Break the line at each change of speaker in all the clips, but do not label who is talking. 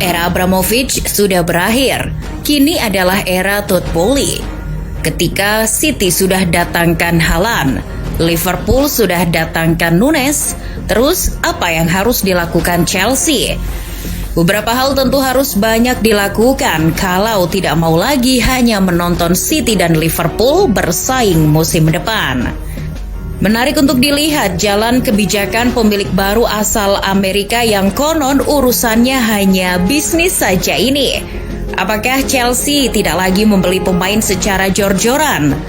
Era Abramovich sudah berakhir. Kini adalah era Todd Boehly. Ketika City sudah datangkan Haaland, Liverpool sudah datangkan Nunes, terus apa yang harus dilakukan Chelsea? Beberapa hal tentu harus banyak dilakukan kalau tidak mau lagi hanya menonton City dan Liverpool bersaing musim depan. Menarik untuk dilihat jalan kebijakan pemilik baru asal Amerika yang konon urusannya hanya bisnis saja ini. Apakah Chelsea tidak lagi membeli pemain secara jor-joran?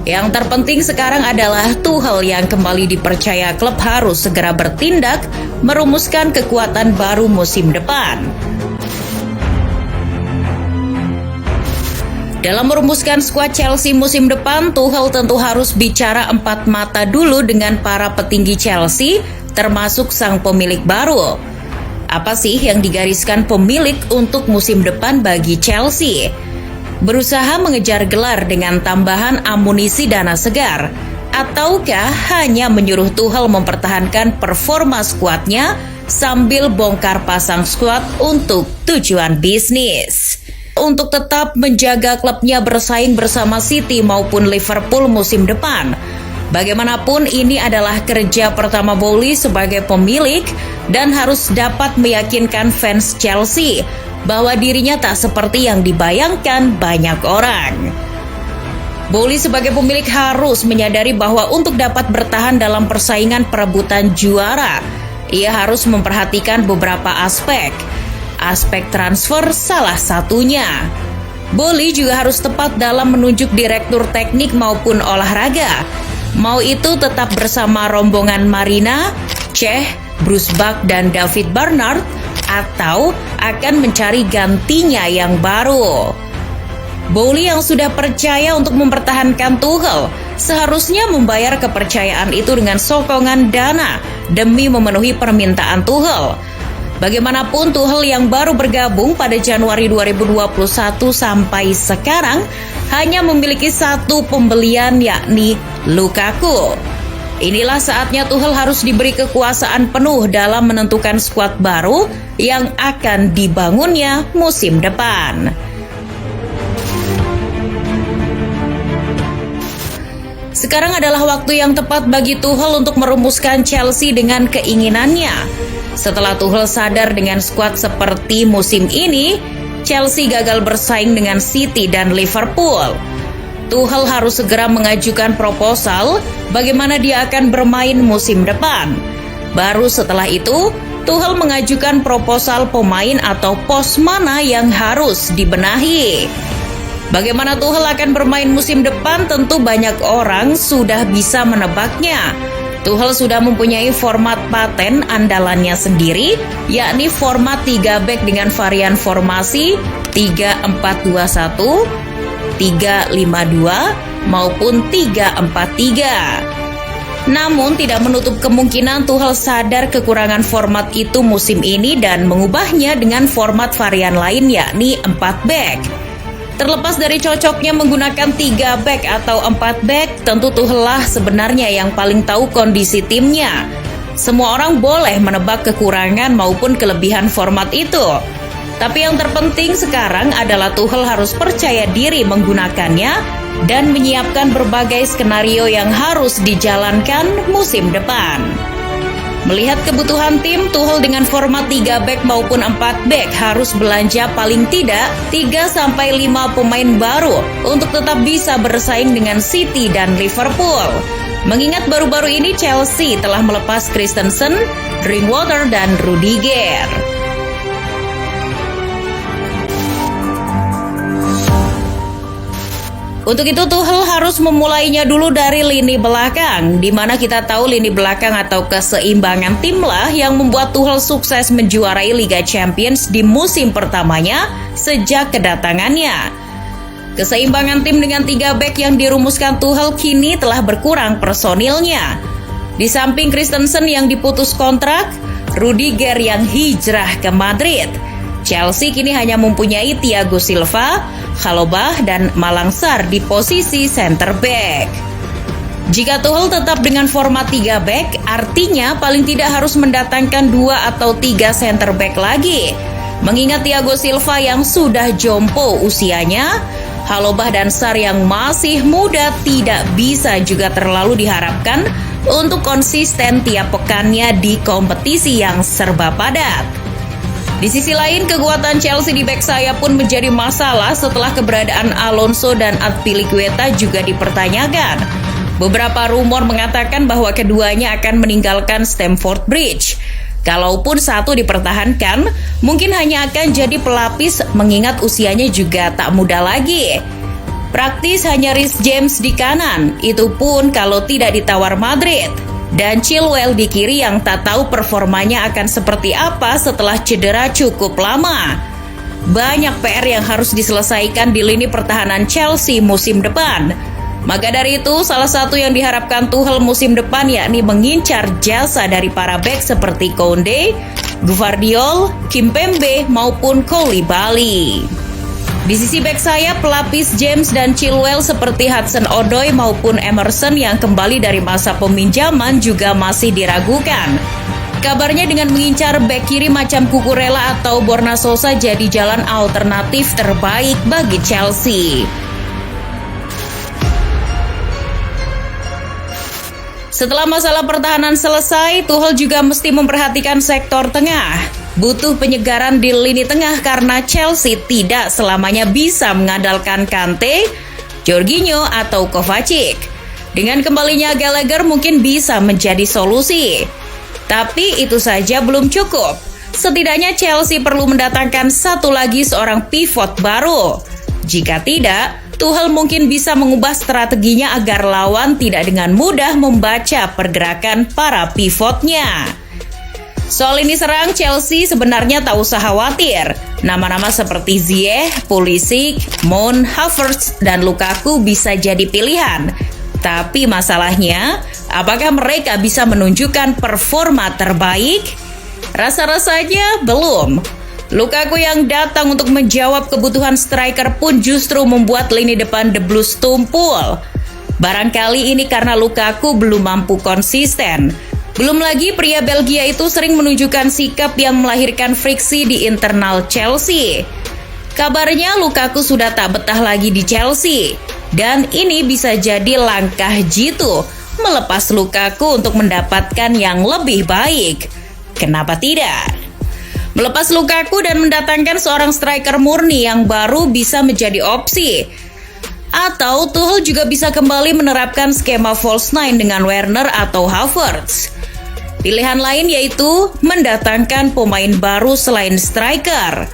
Yang terpenting sekarang adalah Tuchel yang kembali dipercaya klub harus segera bertindak merumuskan kekuatan baru musim depan. Dalam merumuskan skuad Chelsea musim depan, Tuchel tentu harus bicara empat mata dulu dengan para petinggi Chelsea, termasuk sang pemilik baru. Apa sih yang digariskan pemilik untuk musim depan bagi Chelsea? Berusaha mengejar gelar dengan tambahan amunisi dana segar, ataukah hanya menyuruh Tuchel mempertahankan performa skuadnya sambil bongkar pasang skuad untuk tujuan bisnis? Untuk tetap menjaga klubnya bersaing bersama City maupun Liverpool musim depan. Bagaimanapun ini adalah kerja pertama Boehly sebagai pemilik dan harus dapat meyakinkan fans Chelsea bahwa dirinya tak seperti yang dibayangkan banyak orang. Boehly sebagai pemilik harus menyadari bahwa untuk dapat bertahan dalam persaingan perebutan juara, ia harus memperhatikan beberapa aspek. Aspek transfer salah satunya. Boehly juga harus tepat dalam menunjuk direktur teknik maupun olahraga. Mau itu tetap bersama rombongan Marina, Cech, Bruce Buck, dan David Barnard, atau akan mencari gantinya yang baru. Boehly yang sudah percaya untuk mempertahankan Tuchel seharusnya membayar kepercayaan itu dengan sokongan dana demi memenuhi permintaan Tuchel. Bagaimanapun Tuchel yang baru bergabung pada Januari 2021 sampai sekarang hanya memiliki satu pembelian yakni Lukaku. Inilah saatnya Tuchel harus diberi kekuasaan penuh dalam menentukan skuad baru yang akan dibangunnya musim depan. Sekarang adalah waktu yang tepat bagi Tuchel untuk merumuskan Chelsea dengan keinginannya. Setelah Tuchel sadar dengan skuad seperti musim ini, Chelsea gagal bersaing dengan City dan Liverpool. Tuchel harus segera mengajukan proposal bagaimana dia akan bermain musim depan. Baru setelah itu, Tuchel mengajukan proposal pemain atau pos mana yang harus dibenahi. Bagaimana Tuchel akan bermain musim depan tentu banyak orang sudah bisa menebaknya. Tuchel sudah mempunyai format paten andalannya sendiri, yakni format 3 back dengan varian formasi 3-4-2-1, 3-5-2, maupun 3-4-3. Namun tidak menutup kemungkinan Tuchel sadar kekurangan format itu musim ini dan mengubahnya dengan format varian lain yakni 4 back. Terlepas dari cocoknya menggunakan 3 back atau 4 back, tentu Tuchel lah sebenarnya yang paling tahu kondisi timnya. Semua orang boleh menebak kekurangan maupun kelebihan format itu. Tapi yang terpenting sekarang adalah Tuchel harus percaya diri menggunakannya dan menyiapkan berbagai skenario yang harus dijalankan musim depan. Melihat kebutuhan tim, Tuchel dengan format 3 back maupun 4 back harus belanja paling tidak 3-5 pemain baru untuk tetap bisa bersaing dengan City dan Liverpool. Mengingat baru-baru ini Chelsea telah melepas Christensen, Drinkwater, dan Rudiger. Untuk itu Tuchel harus memulainya dulu dari lini belakang, di mana kita tahu lini belakang atau keseimbangan timlah yang membuat Tuchel sukses menjuarai Liga Champions di musim pertamanya sejak kedatangannya. Keseimbangan tim dengan 3 back yang dirumuskan Tuchel kini telah berkurang personilnya. Di samping Christensen yang diputus kontrak, Rudiger yang hijrah ke Madrid, Chelsea kini hanya mempunyai Thiago Silva, Chalobah, dan Malang Sarr di posisi center back. Jika Tuchel tetap dengan format 3 back, artinya paling tidak harus mendatangkan 2 atau 3 center back lagi. Mengingat Thiago Silva yang sudah jompo usianya, Halobah dan Sar yang masih muda tidak bisa juga terlalu diharapkan untuk konsisten tiap pekannya di kompetisi yang serba padat. Di sisi lain, kekuatan Chelsea di bek sayap pun menjadi masalah setelah keberadaan Alonso dan Azpilicueta juga dipertanyakan. Beberapa rumor mengatakan bahwa keduanya akan meninggalkan Stamford Bridge. Kalaupun satu dipertahankan, mungkin hanya akan jadi pelapis mengingat usianya juga tak muda lagi. Praktis hanya Reece James di kanan, itu pun kalau tidak ditawar Madrid. Dan Chilwell di kiri yang tak tahu performanya akan seperti apa setelah cedera cukup lama. Banyak PR yang harus diselesaikan di lini pertahanan Chelsea musim depan. Maka dari itu, salah satu yang diharapkan Tuchel musim depan yakni mengincar jasa dari para bek seperti Koundé, Gvardiol, Kimpembe maupun Koulibaly. Di sisi bek sayap, pelapis James dan Chilwell seperti Hudson-Odoi maupun Emerson yang kembali dari masa peminjaman juga masih diragukan. Kabarnya dengan mengincar bek kiri macam Cucurella atau Borna Sosa jadi jalan alternatif terbaik bagi Chelsea. Setelah masalah pertahanan selesai, Tuchel juga mesti memperhatikan sektor tengah. Butuh penyegaran di lini tengah karena Chelsea tidak selamanya bisa mengandalkan Kante, Jorginho, atau Kovacic. Dengan kembalinya Gallagher mungkin bisa menjadi solusi. Tapi itu saja belum cukup. Setidaknya Chelsea perlu mendatangkan satu lagi seorang pivot baru. Jika tidak, Tuchel mungkin bisa mengubah strateginya agar lawan tidak dengan mudah membaca pergerakan para pivotnya. Soal ini serang, Chelsea sebenarnya tak usah khawatir. Nama-nama seperti Ziyech, Pulisic, Mount, Havertz, dan Lukaku bisa jadi pilihan. Tapi masalahnya, apakah mereka bisa menunjukkan performa terbaik? Rasa-rasanya belum. Lukaku yang datang untuk menjawab kebutuhan striker pun justru membuat lini depan The Blues tumpul. Barangkali ini karena Lukaku belum mampu konsisten. Belum lagi pria Belgia itu sering menunjukkan sikap yang melahirkan friksi di internal Chelsea. Kabarnya Lukaku sudah tak betah lagi di Chelsea. Dan ini bisa jadi langkah jitu melepas Lukaku untuk mendapatkan yang lebih baik. Kenapa tidak? Melepas Lukaku dan mendatangkan seorang striker murni yang baru bisa menjadi opsi. Atau Tuchel juga bisa kembali menerapkan skema false nine dengan Werner atau Havertz. Pilihan lain yaitu mendatangkan pemain baru selain striker.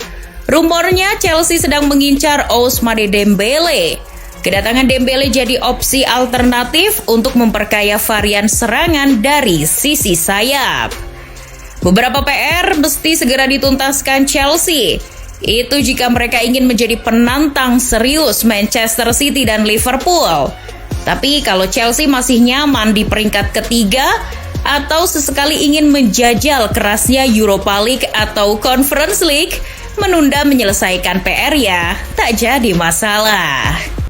Rumornya Chelsea sedang mengincar Ousmane Dembele. Kedatangan Dembele jadi opsi alternatif untuk memperkaya varian serangan dari sisi sayap. Beberapa PR mesti segera dituntaskan Chelsea. Itu jika mereka ingin menjadi penantang serius Manchester City dan Liverpool. Tapi kalau Chelsea masih nyaman di peringkat ketiga atau sesekali ingin menjajal kerasnya Europa League atau Conference League, menunda menyelesaikan PR ya tak jadi masalah.